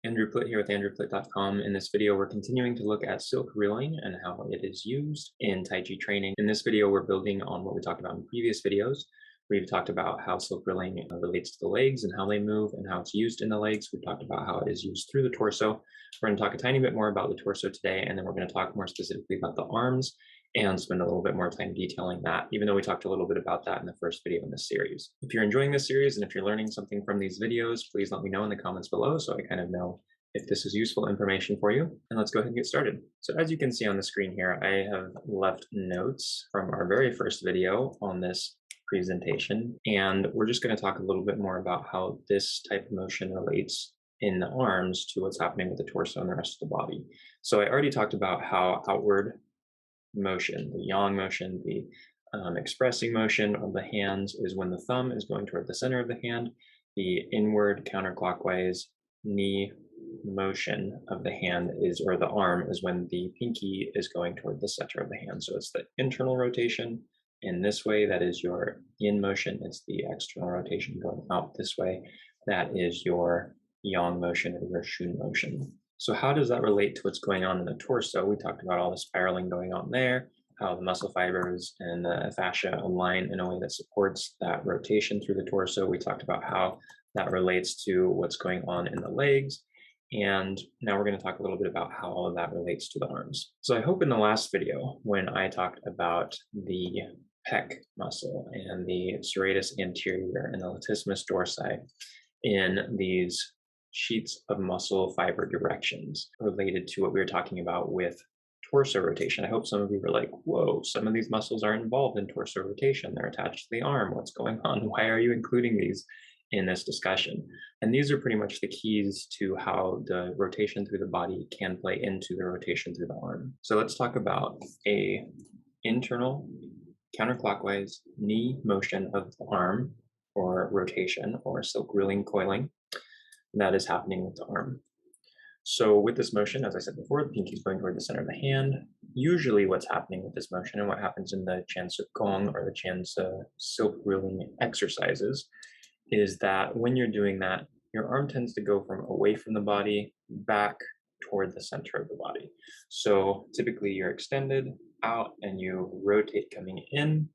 Andrew Plitt here with andrewplitt.com. In this video, we're continuing to look at silk reeling and how it is used in Tai Chi training. In this video, we're building on what we talked about in previous videos. We've talked about how silk reeling relates to the legs and how they move and how it's used in the legs. We've talked about how it is used through the torso. We're going to talk a tiny bit more about the torso today, and then we're going to talk more specifically about the arms and spend a little bit more time detailing that, even though we talked a little bit about that in the first video in this series. If you're enjoying this series and if you're learning something from these videos, please let me know in the comments below so I kind of know if this is useful information for you. And let's go ahead and get started. So as you can see on the screen here, I have left notes from our very first video on this presentation, and we're just going to talk a little bit more about how this type of motion relates in the arms to what's happening with the torso and the rest of the body. So I already talked about how outward motion, the yang motion, the expressing motion of the hands is when the thumb is going toward the center of the hand. The inward counterclockwise knee motion of the hand is, or the arm, is when the pinky is going toward the center of the hand. So it's the internal rotation in this way, that is your yin motion. It's the external rotation going out this way, that is your yang motion or your shun motion. So how does that relate to what's going on in the torso? We talked about all the spiraling going on there, how the muscle fibers and the fascia align in a way that supports that rotation through the torso. We talked about how that relates to what's going on in the legs. And now we're going to talk a little bit about how all of that relates to the arms. So I hope in the last video, when I talked about the pec muscle and the serratus anterior and the latissimus dorsi in these sheets of muscle fiber directions related to what we were talking about with torso rotation. I hope some of you were like, whoa, some of these muscles are involved in torso rotation. They're attached to the arm. What's going on? Why are you including these in this discussion? And these are pretty much the keys to how the rotation through the body can play into the rotation through the arm. So let's talk about a internal counterclockwise knee motion of the arm, or rotation, or silk reeling coiling, that is happening with the arm. So with this motion, as I said before, the pinky is going toward the center of the hand. Usually what's happening with this motion and what happens in the Gong or the silk reeling exercises is that when you're doing that, your arm tends to go from away from the body back toward the center of the body. So typically you're extended out and you rotate coming in,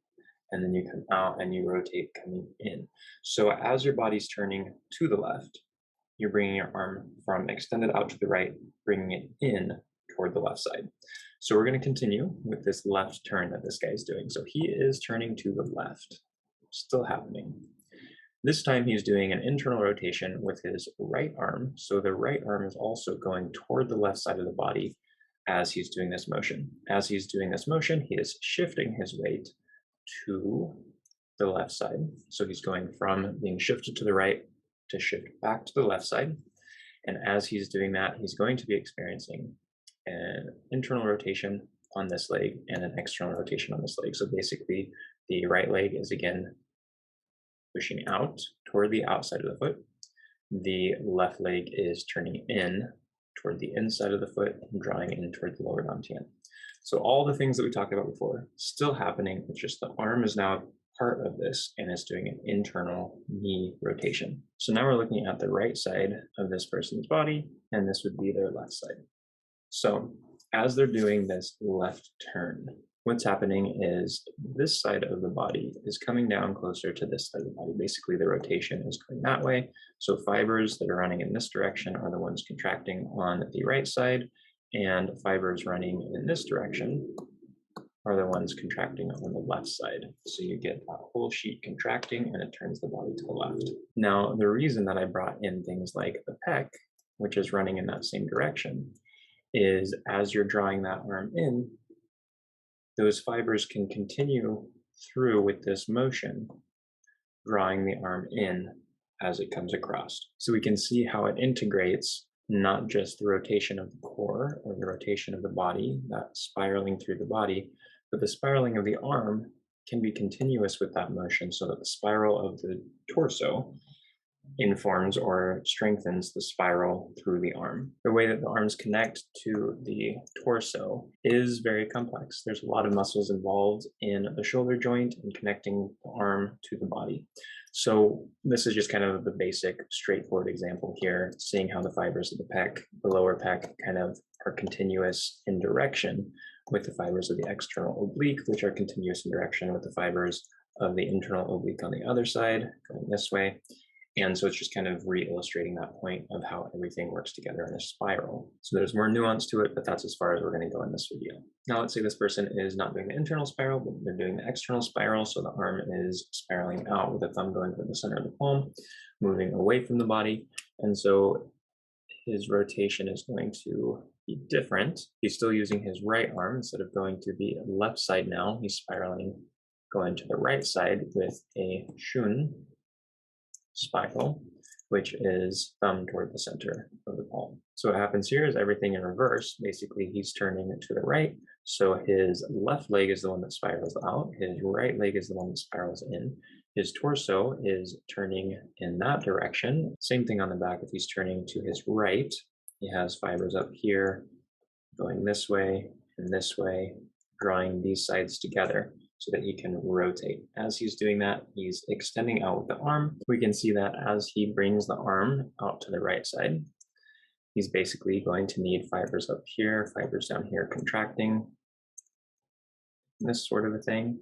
and then you come out and you rotate coming in. So as your body's turning to the left, you're bringing your arm from extended out to the right, bringing it in toward the left side. So we're going to continue with this left turn that this guy is doing. So he is turning to the left, still happening. This time he's doing an internal rotation with his right arm. So the right arm is also going toward the left side of the body as he's doing this motion. As he's doing this motion, he is shifting his weight to the left side. So he's going from being shifted to the right to shift back to the left side. And as he's doing that, he's going to be experiencing an internal rotation on this leg and an external rotation on this leg. So basically the right leg is again pushing out toward the outside of the foot. The left leg is turning in toward the inside of the foot and drawing in toward the lower dantian. So all the things that we talked about before still happening. It's just the arm is now part of this and is doing an internal knee rotation. So now we're looking at the right side of this person's body, and this would be their left side. So as they're doing this left turn, what's happening is this side of the body is coming down closer to this side of the body. Basically, the rotation is going that way. So fibers that are running in this direction are the ones contracting on the right side, and fibers running in this direction are the ones contracting on the left side. So you get that whole sheet contracting and it turns the body to the left. Now, the reason that I brought in things like the pec, which is running in that same direction, is as you're drawing that arm in, those fibers can continue through with this motion, drawing the arm in as it comes across. So we can see how it integrates not just the rotation of the core or the rotation of the body, that spiraling through the body, but the spiraling of the arm can be continuous with that motion, so that the spiral of the torso informs or strengthens the spiral through the arm. The way that the arms connect to the torso is very complex. There's a lot of muscles involved in the shoulder joint and connecting the arm to the body. So this is just kind of the basic, straightforward example here, seeing how the fibers of the pec, the lower pec, kind of are continuous in direction with the fibers of the external oblique, which are continuous in direction with the fibers of the internal oblique on the other side, going this way. And so it's just kind of re-illustrating that point of how everything works together in a spiral. So there's more nuance to it, but that's as far as we're going to go in this video. Now let's say this person is not doing the internal spiral, but they're doing the external spiral. So the arm is spiraling out with the thumb going to the center of the palm, moving away from the body. And so his rotation is going to be different. He's still using his right arm instead of going to the left side now. He's spiraling going to the right side with a shun spiral, which is thumb toward the center of the palm. So what happens here is everything in reverse. Basically, he's turning to the right. So his left leg is the one that spirals out. His right leg is the one that spirals in. His torso is turning in that direction. Same thing on the back. If he's turning to his right, he has fibers up here going this way and this way, drawing these sides together so that he can rotate. As he's doing that, he's extending out with the arm. We can see that as he brings the arm out to the right side, he's basically going to need fibers up here, fibers down here contracting, this sort of a thing,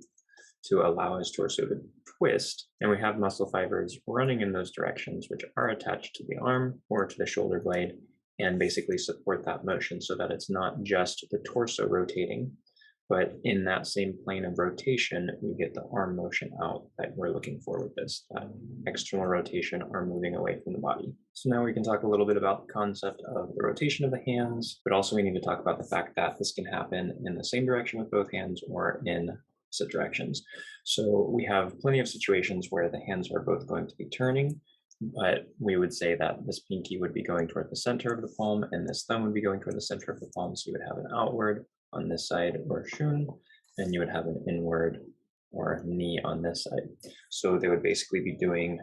to allow his torso to twist. And we have muscle fibers running in those directions, which are attached to the arm or to the shoulder blade, and basically support that motion so that it's not just the torso rotating, but in that same plane of rotation, we get the arm motion out that we're looking for with this external rotation, arm moving away from the body. So now we can talk a little bit about the concept of the rotation of the hands, but also we need to talk about the fact that this can happen in the same direction with both hands or in opposite directions. So we have plenty of situations where the hands are both going to be turning, but we would say that this pinky would be going toward the center of the palm and this thumb would be going toward the center of the palm. So you would have an outward on this side or shun, and you would have an inward or knee on this side. So they would basically be doing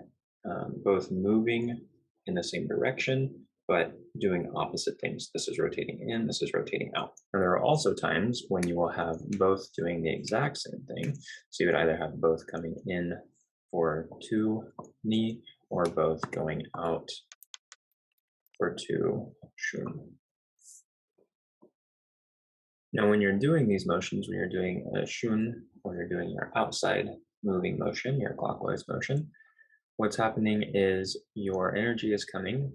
both moving in the same direction, but doing opposite things. This is rotating in, this is rotating out. And there are also times when you will have both doing the exact same thing. So you would either have both coming in for two knee or both going out for two shun. Now, when you're doing these motions, when you're doing a shun or you're doing your outside moving motion, your clockwise motion, what's happening is your energy is coming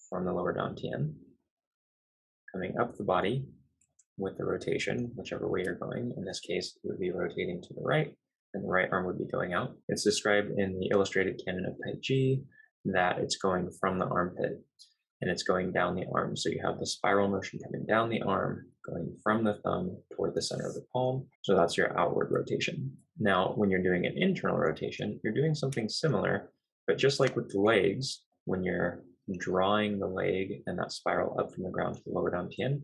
from the lower dantian, coming up the body with the rotation, whichever way you're going. In this case, it would be rotating to the right, and the right arm would be going out. It's described in the illustrated canon of Tai Chi that it's going from the armpit and it's going down the arm. So you have the spiral motion coming down the arm, going from the thumb toward the center of the palm. So that's your outward rotation. Now, when you're doing an internal rotation, you're doing something similar, but just like with the legs, when you're drawing the leg and that spiral up from the ground to the lower dantian,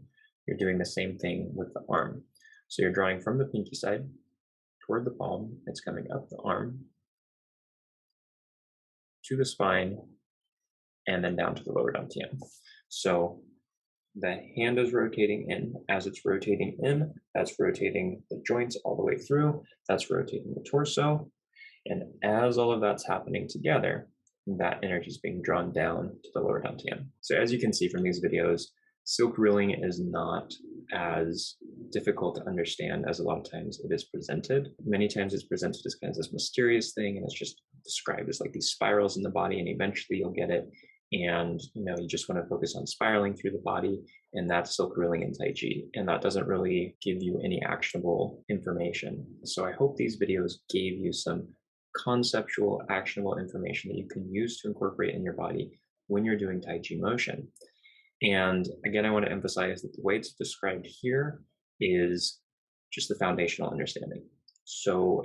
you're doing the same thing with the arm. So you're drawing from the pinky side toward the palm, it's coming up the arm to the spine, and then down to the lower dantian. So the hand is rotating in. As it's rotating in, that's rotating the joints all the way through. That's rotating the torso. And as all of that's happening together, that energy is being drawn down to the lower dantian. So as you can see from these videos, silk reeling is not as difficult to understand as a lot of times it is presented. Many times it's presented as kind of this mysterious thing, and it's just described as like these spirals in the body, and eventually you'll get it. And you just want to focus on spiraling through the body, and that's silk reeling in Tai Chi, and that doesn't really give you any actionable information. So I hope these videos gave you some conceptual, actionable information that you can use to incorporate in your body when you're doing Tai Chi motion. And again, I want to emphasize that the way it's described here is just the foundational understanding. So,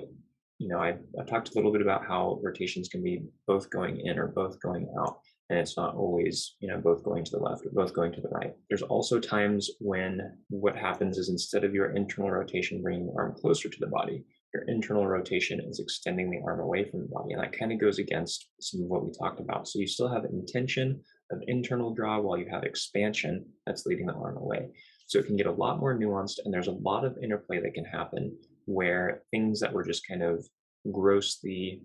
I've talked a little bit about how rotations can be both going in or both going out. And it's not always, both going to the left or both going to the right. There's also times when what happens is instead of your internal rotation bringing the arm closer to the body, Your internal rotation is extending the arm away from the body, and that kind of goes against some of what we talked about. So you still have intention of internal draw while you have expansion that's leading the arm away. So it can get a lot more nuanced, and there's a lot of interplay that can happen where things that were just kind of grossly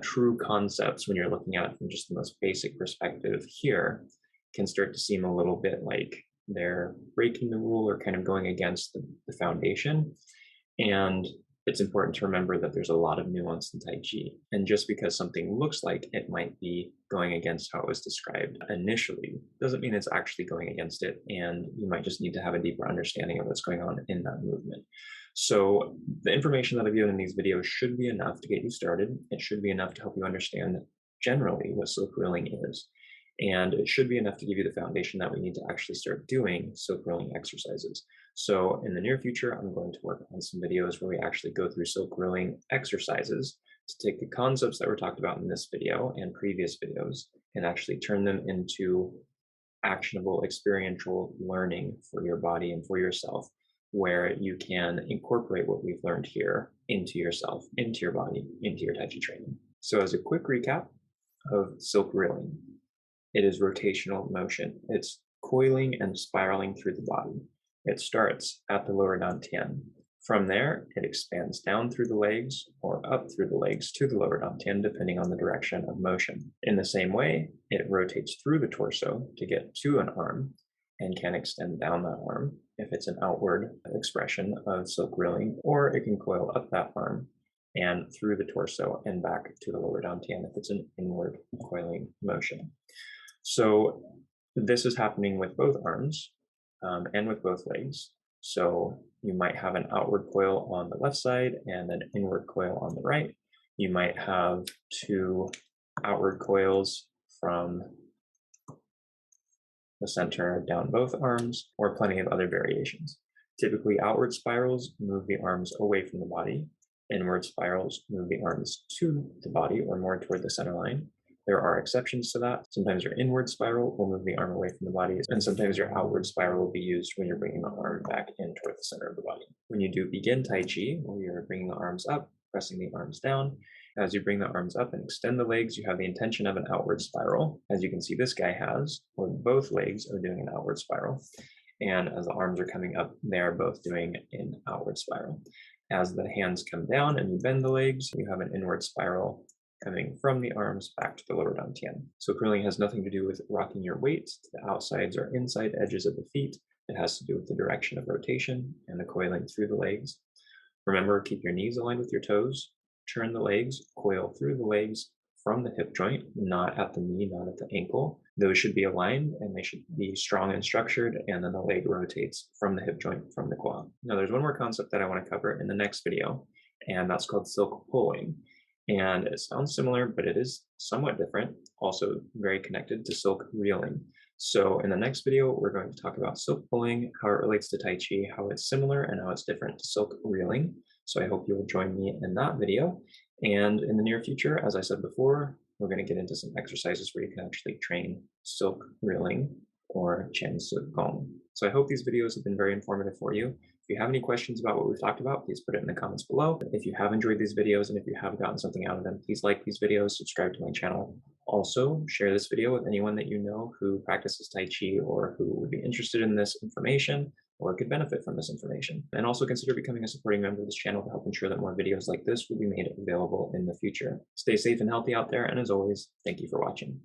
true concepts when you're looking at it from just the most basic perspective here can start to seem a little bit like they're breaking the rule or kind of going against the foundation. And it's important to remember that there's a lot of nuance in Tai Chi. And just because something looks like it might be going against how it was described initially, doesn't mean it's actually going against it. And you might just need to have a deeper understanding of what's going on in that movement. So the information that I've given in these videos should be enough to get you started. It should be enough to help you understand generally what silk reeling is. And it should be enough to give you the foundation that we need to actually start doing silk reeling exercises. So in the near future, I'm going to work on some videos where we actually go through silk reeling exercises to take the concepts that were talked about in this video and previous videos and actually turn them into actionable experiential learning for your body and for yourself, where you can incorporate what we've learned here into yourself, into your body, into your Tai Chi training. So as a quick recap of silk reeling, it is rotational motion. It's coiling and spiraling through the body. It starts at the lower dantian. From there, it expands down through the legs or up through the legs to the lower dantian, depending on the direction of motion. In the same way, it rotates through the torso to get to an arm and can extend down that arm if it's an outward expression of silk reeling, or it can coil up that arm and through the torso and back to the lower dantian if it's an inward coiling motion. So this is happening with both arms and with both legs. So you might have an outward coil on the left side and an inward coil on the right. You might have two outward coils from the center down both arms, or plenty of other variations. Typically, outward spirals move the arms away from the body. Inward spirals move the arms to the body or more toward the center line. There are exceptions to that. Sometimes your inward spiral will move the arm away from the body, and sometimes your outward spiral will be used when you're bringing the arm back in toward the center of the body. When you do begin Tai Chi, where you're bringing the arms up, pressing the arms down, as you bring the arms up and extend the legs, you have the intention of an outward spiral. As you can see, this guy has, where both legs are doing an outward spiral. And as the arms are coming up, they are both doing an outward spiral. As the hands come down and you bend the legs, you have an inward spiral coming from the arms back to the lower dantian. So curling has nothing to do with rocking your weight to the outsides or inside edges of the feet. It has to do with the direction of rotation and the coiling through the legs. Remember, keep your knees aligned with your toes. Turn the legs, coil through the legs from the hip joint, not at the knee, not at the ankle. Those should be aligned and they should be strong and structured, and then the leg rotates from the hip joint, from the quad. Now there's one more concept that I want to cover in the next video, and that's called silk pulling. And it sounds similar, but it is somewhat different, also very connected to silk reeling. So in the next video, we're going to talk about silk pulling, how it relates to Tai Chi, how it's similar, and how it's different to silk reeling. So I hope you will join me in that video. And in the near future, as I said before, we're going to get into some exercises where you can actually train silk reeling or Chen Silk Gong. So I hope these videos have been very informative for you. If you have any questions about what we've talked about, please put it in the comments below. If you have enjoyed these videos and if you have gotten something out of them, please like these videos, subscribe to my channel. Also, share this video with anyone that you know who practices Tai Chi or who would be interested in this information or could benefit from this information. And also consider becoming a supporting member of this channel to help ensure that more videos like this will be made available in the future. Stay safe and healthy out there, and as always, thank you for watching.